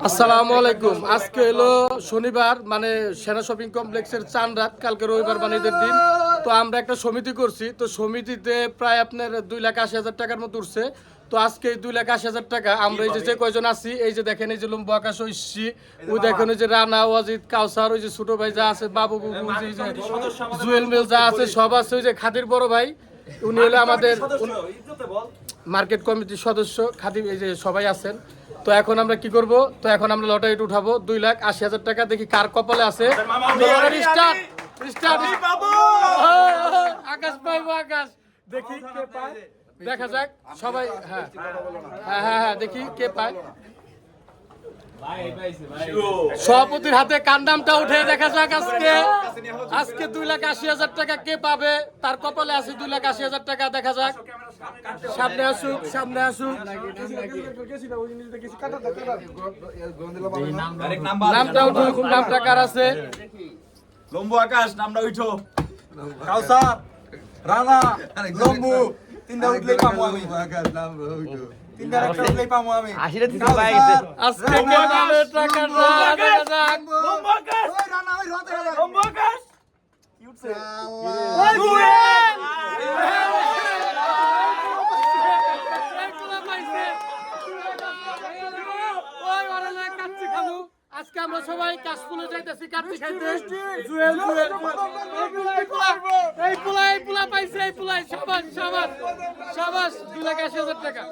আসসালামু আলাইকুম। আজকে হলো শনিবার, মানে সেনা শপিং কমপ্লেক্সের চান রাত, কালকে রবিবার বাণিজ্যের দিন। তো আমরা একটা সমিতি করছি, তো সমিতিতে প্রায় আপনার 2,80,000 টাকার মতো উঠছে। তো আজকে এই 2,80,000 টাকা আমরা এই যে কয়জন আছি, এই যে দেখেন, এই যে লম্বু আকাশ ঐশী, ওই দেখেন ওই যে রানা ওয়াজিদ কাউসার, ওই যে ছোট ভাই যা আছে, বাবু বুবু, ওই যে জুয়েল মিল যা আছে সব আছে, ওই যে খাদির বড় ভাই, উনি হলো আমাদের মার্কেট কমিটির সদস্য খাদিম, এই যে সবাই আছেন। তো এখন আমরা কি করব, তো এখন আমরা লটারিটা উঠাবো 2,80,000 টাকা, দেখি কার কপালে আছে। আকাশ পাইবো, আকাশ দেখি কে পায়, দেখা যাক সবাই। হ্যাঁ হ্যাঁ হ্যাঁ হ্যাঁ, দেখি কে পায়। সভাপতির হাতে কার নামটা উঠে দেখা যাক। আজকে 2,80,000 টাকা কে পাবে, তার কপালে আছে 2,80,000 টাকা, দেখা যাক। সামনে আসুক, সামনে আসুক। নামটা উঠুক, নামটা কার আছে? লম্বু আকাশ নামটা উঠো। কাউসার, রানা, লম্বু তিনটা উঠলেই পাবো আমি। তিনটা একটা উঠলেই পাবো আমি। আজকে কে পাবে টাকাটা, দেখা যাক। লম্বু আকাশ, ওই রানা, ওই রতে লম্বু আকাশ কি উঠছে? আজকে আমরা সবাই কাশফুলে যাইতেছি কাটতে খাইতে। জুয়েল এই পোলা পাইছে, এই পোলাই। সাবাস সাবাস সাবাস, 2,80,000 টাকা।